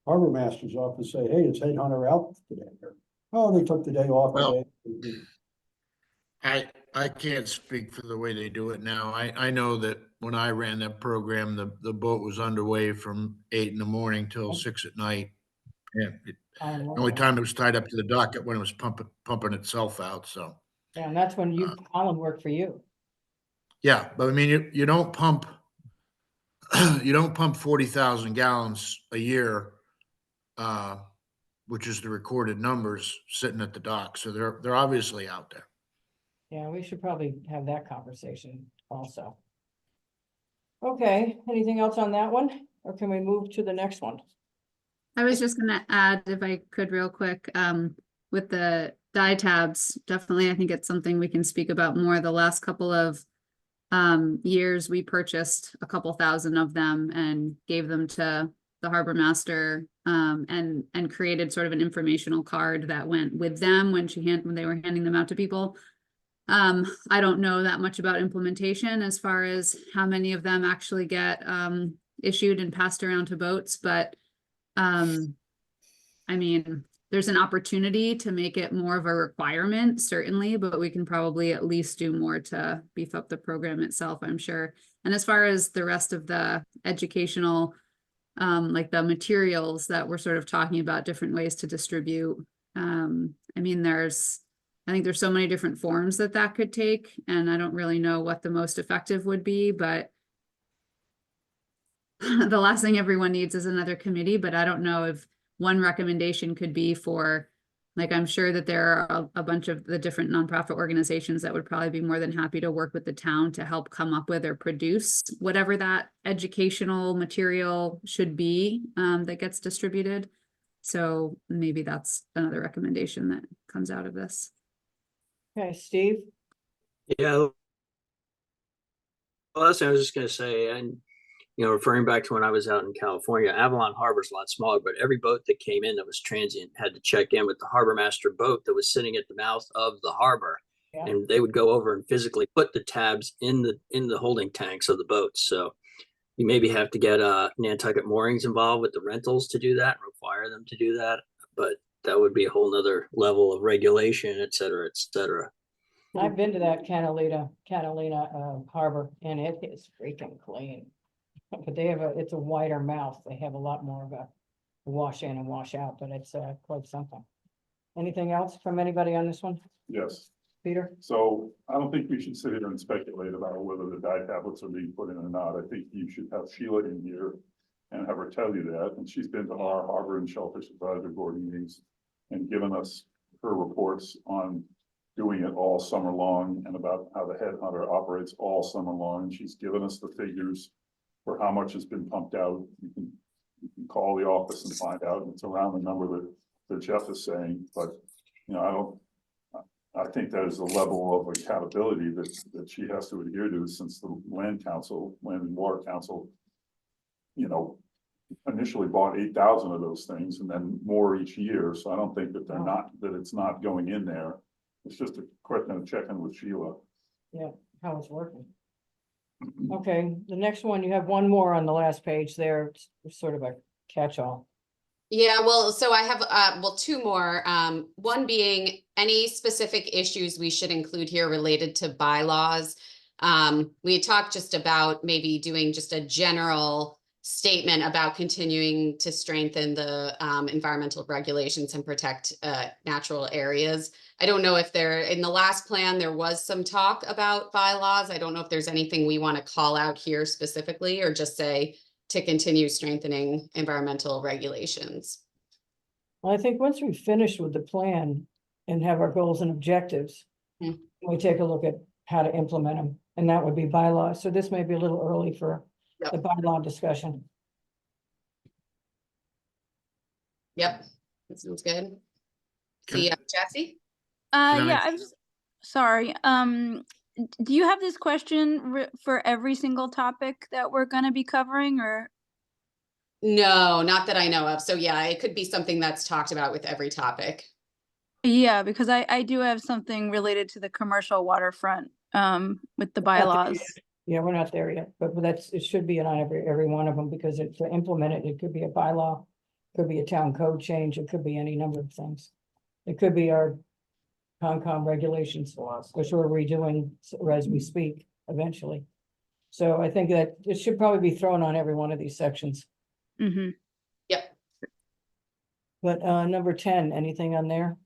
harbor master's office and say, hey, it's Headhunter out today. Or, oh, they took the day off Well, today. I can't speak for the way they do it now. I know that when I ran that program, the boat was underway from 8 in the morning till 6 at night. And the only time it was tied up to the dock when it was pumping itself out, so. Yeah, and that's when Colin worked for you. Yeah, but I mean, you don't pump, you don't pump 40,000 gallons a year, which is the recorded numbers sitting at the dock. So they're obviously out there. Yeah, we should probably have that conversation also. Okay, anything else on that one? Or can we move to the next one? I was just gonna add, if I could real quick, with the dye tabs, definitely, I think it's something we can speak about more. The last couple of years, we purchased a couple thousand of them and gave them to the harbor master, and created sort of an informational card that went with them when they were handing them out to people. I don't know that much about implementation as far as how many of them actually get issued and passed around to boats, but I mean, there's an opportunity to make it more of a requirement, certainly, but we can probably at least do more to beef up the program itself, I'm sure. And as far as the rest of the educational, like the materials that we're sort of talking about, different ways to distribute, I mean, I think there's so many different forms that could take, and I don't really know what the most effective would be, but the last thing everyone needs is another committee. But I don't know if one recommendation could be for, like, I'm sure that there are a bunch of the different nonprofit organizations that would probably be more than happy to work with the town to help come up with or produce whatever that educational material should be, that gets distributed. So maybe that's another recommendation that comes out of this. Okay, Steve? Yeah. Well, that's what I was just gonna say, and referring back to when I was out in California, Avalon Harbor's a lot smaller, but every boat that came in that was transient had to check in with the harbor master boat that was sitting at the mouth of the harbor. Yeah. And they would go over and physically put the tabs in the holding tanks of the boats. So you maybe have to get Nantucket Moorings involved with the rentals to do that, require them to do that. But that would be a whole nother level of regulation, et cetera, et cetera. I've been to that Catalina harbor and it is freaking clean. But they have it's a wider mouth. They have a lot more of a wash in and wash out, but it's quite something. Anything else from anybody on this one? Yes. Peter? So I don't think we should sit here and speculate about whether the dye tablets are being put in or not. I think you should have Sheila in here and have her tell you that. And she's been to our Harbor and Shellfish Advisory Board meetings and given us her reports on doing it all summer long and about how the headhunter operates all summer long. And she's given us the figures for how much has been pumped out. You can call the office and find out. And it's around the number that Jeff is saying, but you know, I think that is a level of accountability that she has to adhere to, since the Land and Water Council, you know, initially bought 8,000 of those things and then more each year. So I don't think that that it's not going in there. It's just a question of checking with Sheila. Yeah, how it's working. Okay, the next one, you have one more on the last page there. It's sort of a catch-all. Yeah, well, so I have, well, two more. One being any specific issues we should include here related to bylaws. We had talked just about maybe doing just a general statement about continuing to strengthen the environmental regulations and protect natural areas. I don't know if in the last plan, there was some talk about bylaws. I don't know if there's anything we want to call out here specifically, or just say to continue strengthening environmental regulations. Well, I think once we finish with the plan and have our goals and objectives, we take a look at how to implement them, and that would be bylaws. So this may be a little early for the bylaw discussion. Yep, that sounds good. See, Jesse? Yeah, I'm sorry. Do you have this question for every single topic that we're going to be covering, or? No, not that I know of. So yeah, it could be something that's talked about with every topic. Yeah, because I do have something related to the commercial waterfront with the bylaws. Yeah, we're not there yet, but it should be on every one of them, because to implement it, it could be a bylaw, could be a town code change, it could be any number of things. It could be our Concom regulations, which we're redoing as we speak eventually. So I think that it should probably be thrown on every one of these sections. Yep. But number 10, anything on there?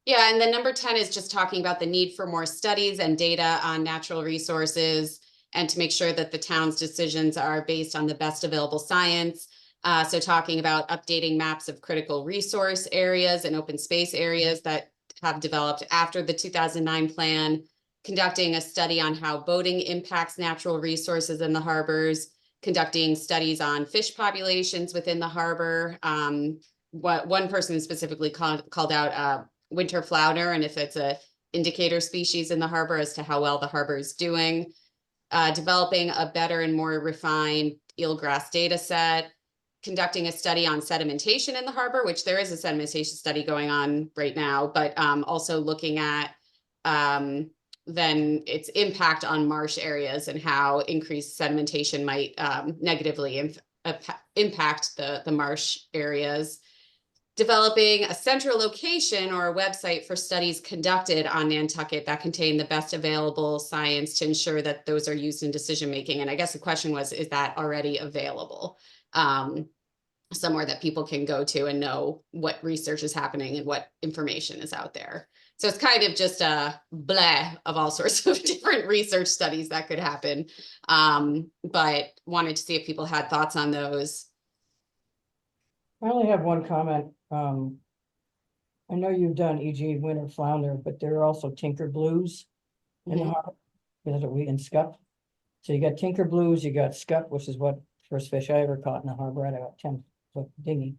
Yeah, and then number 10 is just talking about the need for more studies and data on natural resources, and to make sure that the town's decisions are based on the best available science. So talking about updating maps of critical resource areas and open space areas that have developed after the 2009 plan, conducting a study on how boating impacts natural resources in the harbors, conducting studies on fish populations within the harbor. What one person specifically called out winter flounder, and if it's a indicator species in the harbor as to how well the harbor is doing. Developing a better and more refined eelgrass data set, conducting a study on sedimentation in the harbor, which there is a sedimentation study going on right now, but also looking at then its impact on marsh areas and how increased sedimentation might negatively impact the marsh areas. Developing a central location or a website for studies conducted on Nantucket that contain the best available science to ensure that those are used in decision-making. And I guess the question was, is that already available? Somewhere that people can go to and know what research is happening and what information is out there. So it's kind of just a bleh of all sorts of different research studies that could happen. But wanted to see if people had thoughts on those. I only have one comment. I know you've done E.g. winter flounder, but there are also tinker blues in the harbor. In scup. So you got tinker blues, you got scup, which is what first fish I ever caught in the harbor at about 10-foot dinghy.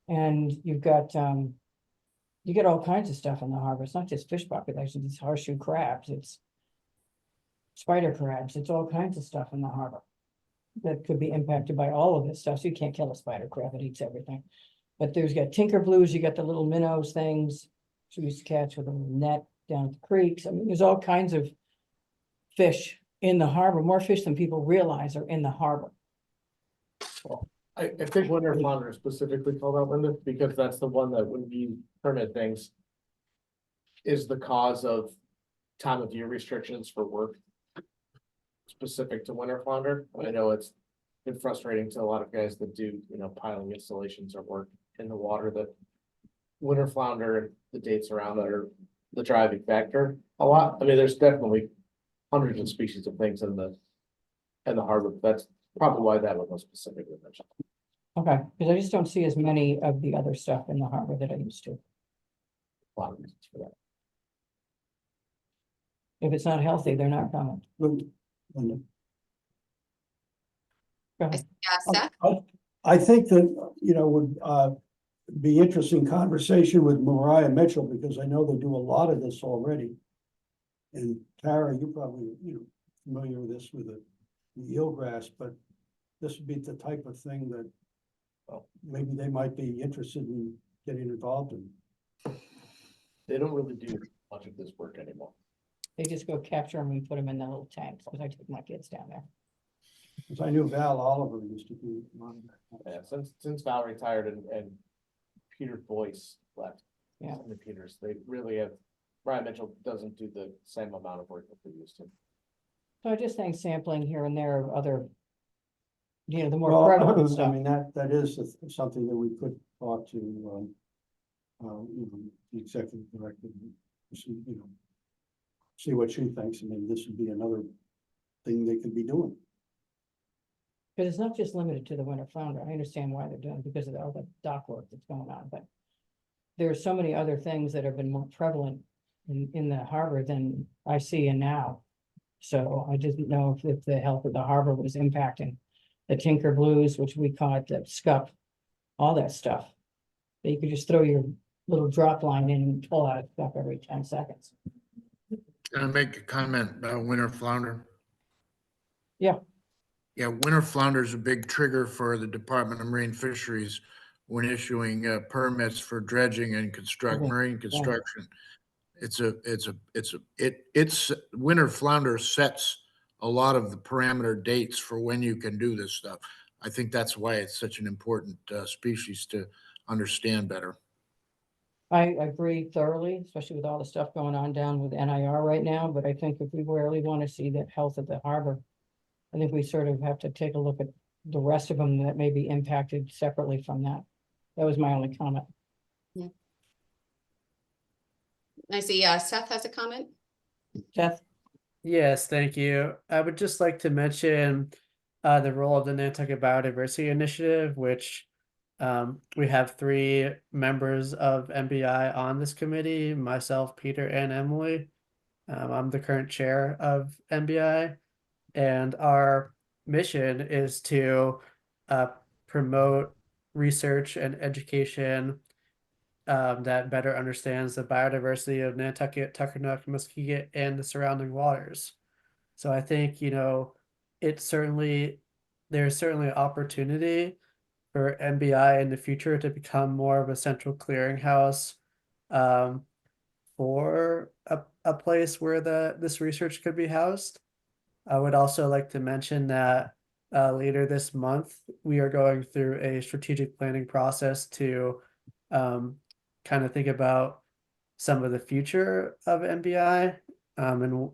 And you've got you get all kinds of stuff in the harbor. It's not just fish populations, it's horseshoe crabs, it's spider crabs, it's all kinds of stuff in the harbor that could be impacted by all of this stuff. So you can't kill a spider crab, it eats everything. But there's got tinker blues, you got the little minnows things, which we used to catch with a net down at the creeks. I mean, there's all kinds of fish in the harbor, more fish than people realize are in the harbor. I think winter flounder is specifically called out, Linda, because that's the one that when you permit things. Is the cause of time of year restrictions for work. Specific to winter flounder. I know it's been frustrating to a lot of guys that do, piling installations or work in the water that. Winter flounder, the dates around that are the driving factor a lot. I mean, there's definitely hundreds of species of things in the harbor. But that's probably why that one was specifically mentioned. Okay, because I just don't see as many of the other stuff in the harbor that I used to. A lot of reasons for that. If it's not healthy, they're not coming. Go ahead. Seth? I think that, would be interesting conversation with Mariah Mitchell, because I know they do a lot of this already. And Tara, you probably, familiar with this with the eelgrass, but this would be the type of thing that maybe they might be interested in getting involved in. They don't really do much of this work anymore. They just go capture them and put them in the little tanks, because I take my kids down there. Because I knew Val Oliver used to be on that. Yeah, since Val retired and Peter Boyce left. Yeah. And the Peters, they really have, Brian Mitchell doesn't do the same amount of work that they used to. So I just think sampling here and there of other, the more Well, prevalent I stuff. mean, that is something that we could talk to, the executive director, see what she thinks. I mean, this would be another thing they could be doing. Because it's not just limited to the winter flounder. I understand why they're doing it because of all the dock work that's going on, but there are so many other things that have been more prevalent in the harbor than I see in now. So I didn't know if the health of the harbor was impacting the tinker blues, which we call it the scup, all that stuff. That you could just throw your little drop line in and pull out stuff every 10 seconds. Can I make a comment about winter flounder? Yeah. Yeah, winter flounder is a big trigger for the Department of Marine Fisheries when issuing permits for dredging and marine construction. It's winter flounder sets a lot of the parameter dates for when you can do this stuff. I think that's why it's such an important species to understand better. I agree thoroughly, especially with all the stuff going on down with NIR right now, but I think if we really want to see the health of the harbor, I think we sort of have to take a look at the rest of them that may be impacted separately from that. That was my only comment. Yeah. I see, Seth has a comment. Seth? Yes, thank you. I would just like to mention the role of the Nantucket Biodiversity Initiative, which we have 3 members of MBI on this committee, myself, Peter, and Emily. I'm the current chair of MBI, and our mission is to promote research and education that better understands the biodiversity of Nantucket, Tuckernuck, Muskeget, and the surrounding waters. So I think, there's certainly opportunity for MBI in the future to become more of a central clearinghouse for a place where this research could be housed. I would also like to mention that later this month, we are going through a strategic planning process to kind of think about some of the future of MBI. And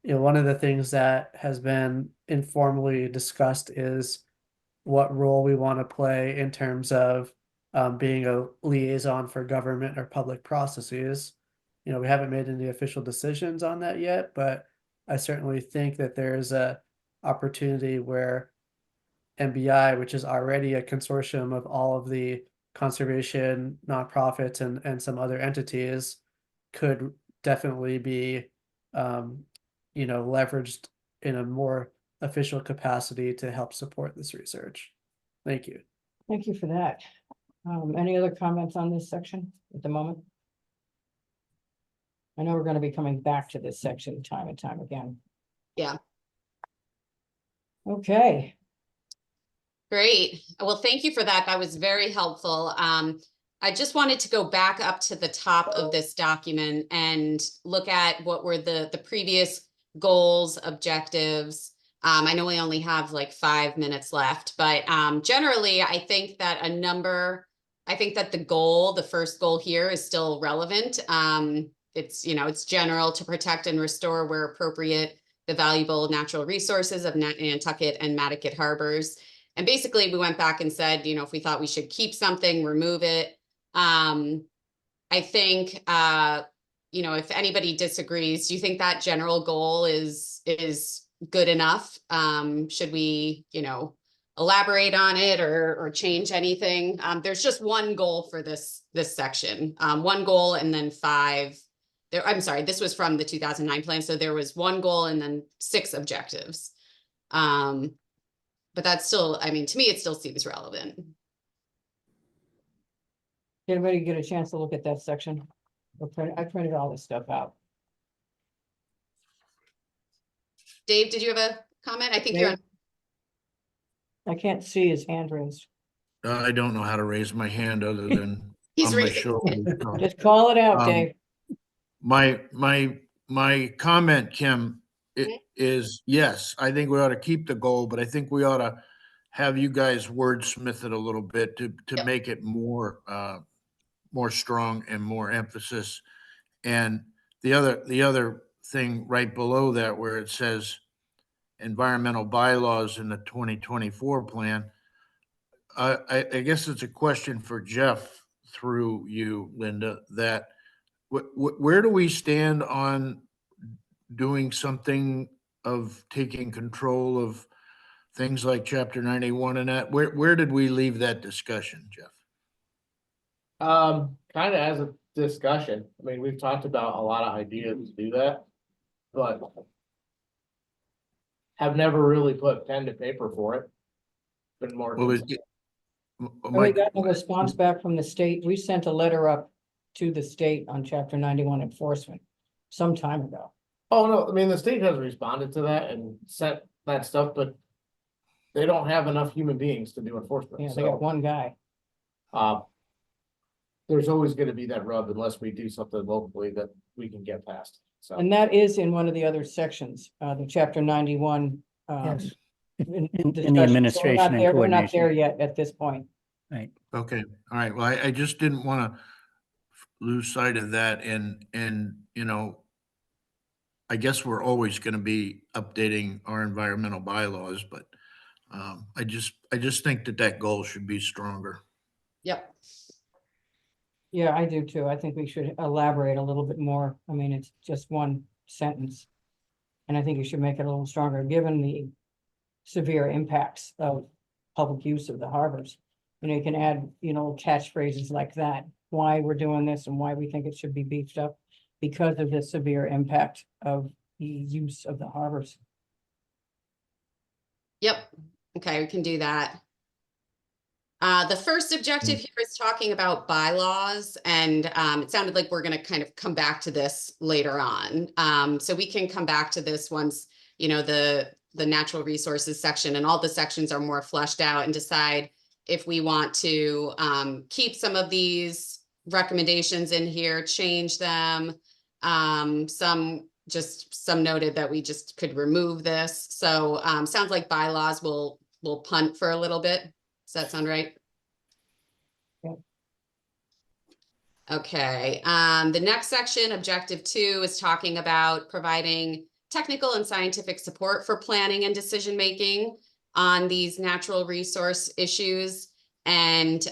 one of the things that has been informally discussed is what role we want to play in terms of being a liaison for government or public processes. We haven't made any official decisions on that yet, but I certainly think that there's a opportunity where MBI, which is already a consortium of all of the conservation nonprofits and some other entities, could definitely be leveraged in a more official capacity to help support this research. Thank you. Thank you for that. Any other comments on this section at the moment? I know we're going to be coming back to this section time and time again. Yeah. Okay. Great. Well, thank you for that. That was very helpful. I just wanted to go back up to the top of this document and look at what were the previous goals, objectives. I know we only have like 5 minutes left, but generally, I think that the goal, the first goal here is still relevant. It's, it's general to protect and restore where appropriate the valuable natural resources of Nantucket and Mattocket harbors. And basically, we went back and said, if we thought we should keep something, remove it. I think, if anybody disagrees, do you think that general goal is good enough? Should we, elaborate on it or change anything? There's just one goal for this section, one goal and then 5. I'm sorry, this was from the 2009 plan. So there was one goal and then 6 objectives. But that's still, to me, it still seems relevant. Did anybody get a chance to look at that section? I printed all this stuff out. Dave, did you have a comment? I think you're on. I can't see his hand raised. I don't know how to raise my hand other than He's on my raising. shoulder. so. Just call it out, Dave. My comment, Kim, is yes, I think we ought to keep the goal, but I think we ought to have you guys wordsmith it a little bit to Yep. make it more strong and more emphasis. And the other thing right below that where it says environmental bylaws in the 2024 plan, I guess it's a question for Jeff through you, Linda, that where do we stand on doing something of taking control of things like Chapter 91 and that? Where did we leave that discussion, Jeff? Kind of as a discussion. We've talked about a lot of ideas to do that, but have never really put pen to paper for it. Been more. Well, We got a response back from the state. We sent a letter up to the state on Chapter 91 enforcement some time ago. Oh, no, the state has responded to that and sent that stuff, but they don't have enough human beings to do enforcement. Yeah, they got one guy. There's always gonna be that rub unless we do something locally that we can get past, so. And that is in one of the other sections, the Chapter 91. Yes. In In discussion. the administration and We're not there coordination. yet at this point. Right. Okay, all right. Well, I just didn't want to lose sight of that and, I guess we're always going to be updating our environmental bylaws, but I just think that goal should be stronger. Yep. Yeah, I do too. I think we should elaborate a little bit more. It's just one sentence. And I think you should make it a little stronger, given the severe impacts of public use of the harbors. You can add, catchphrases like that, why we're doing this and why we think it should be beefed up because of the severe impact of the use of the harbors. Yep. Okay, we can do that. The first objective here is talking about bylaws, and it sounded like we're going to kind of come back to this later on. So we can come back to this once, the natural resources section and all the sections are more fleshed out and decide if we want to keep some of these recommendations in here, change them. Some noted that we just could remove this. So sounds like bylaws will punt for a little bit. Does that sound right? Yeah. Okay, the next section, objective 2, is talking about providing technical and scientific support for planning and decision-making on these natural resource issues. And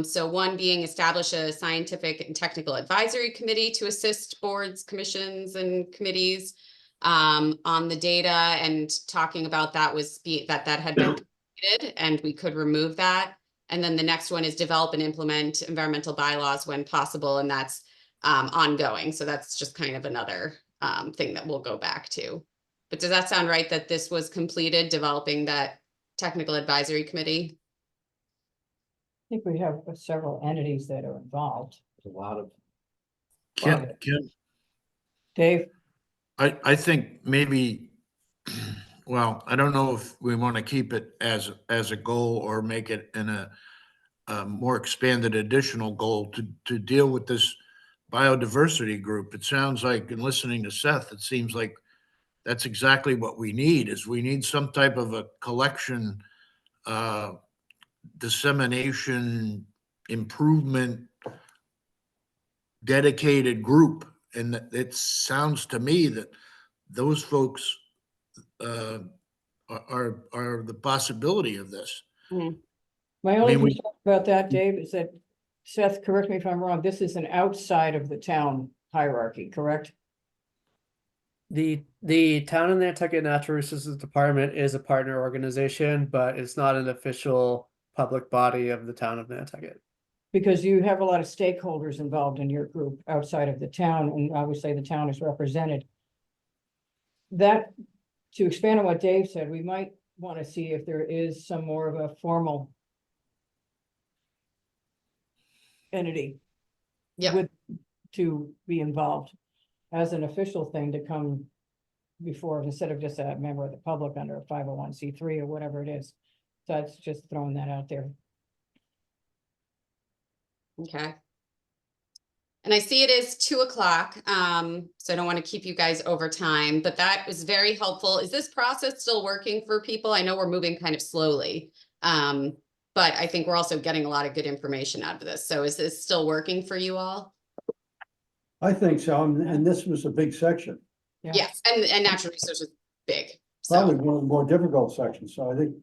so one being establish a scientific and technical advisory committee to assist boards, commissions, and committees on the data, and talking about that that had been completed and we could remove that. And then the next one is develop and implement environmental bylaws when possible, and that's ongoing. So that's just kind of another thing that we'll go back to. But does that sound right that this was completed, developing that technical advisory committee? I think we have several entities that are involved. There's a lot of. Kim, Dave? I think maybe, well, I don't know if we want to keep it as a goal or make it in more expanded additional goal to deal with this biodiversity group. It sounds like, in listening to Seth, it seems like that's exactly what we need, is we need some type of a collection, dissemination, improvement, dedicated group. And it sounds to me that those folks are the possibility of this. My only mean, we- concern about that, Dave, is that, Seth, correct me if I'm wrong, this is an outside of the town hierarchy, correct? The Town of Nantucket Natural Resources Department is a partner organization, but it's not an official public body of the Town of Nantucket. Because you have a lot of stakeholders involved in your group outside of the town, and obviously the town is represented. That, to expand on what Dave said, we might want to see if there is some more of a formal entity. Yep. With, to be involved as an official thing to come before, instead of just a member of the public under a 501c3 or whatever it is. So that's just throwing that out there. Okay. And I see it is 2:00, so I don't want to keep you guys over time, but that was very helpful. Is this process still working for people? I know we're moving kind of slowly. But I think we're also getting a lot of good information out of this. So is this still working for you all? I think so, and this was a big section, Yeah. Yes, and natural resources is big. probably So, one of the more difficult sections, so I think,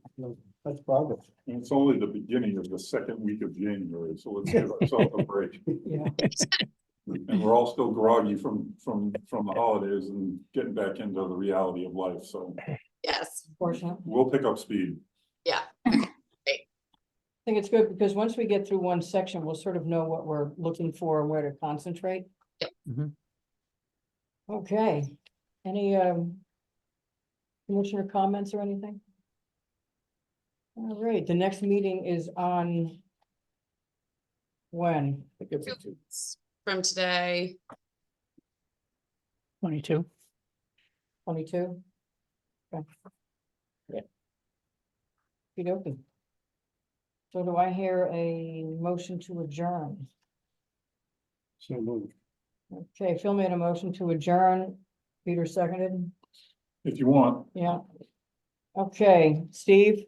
that's progress. And it's only the beginning of the second week of January, so let's give ourselves a break. Yeah. And we're all still groggy from the holidays and getting back into the reality of life, so yes, Unfortunately. we'll pick up speed. yeah. I think it's good because once we get through one section, we'll sort of know what we're looking for and where to concentrate. Yep. Mhm. Okay, any commissioner comments or anything? All right, the next meeting is on when? I think it's a two. From today, 22. 22? Okay. Yeah. Okey-dokey. So do I hear a motion to adjourn? So moved. Okay, Phil made a motion to adjourn. Peter seconded. If you want, Yeah. Okay, Steve?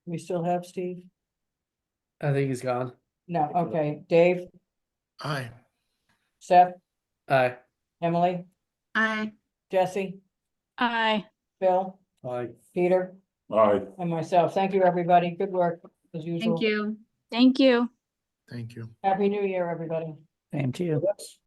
We still have Steve? I think he's gone. No, okay, Dave, Aye. Seth, Aye. Emily, Aye. Jesse, Aye. Phil, Aye. Peter, aye. and myself. Thank you, everybody. Good work, as usual. Thank you. Thank you. Thank you. Happy New Year, everybody. Same to you. That's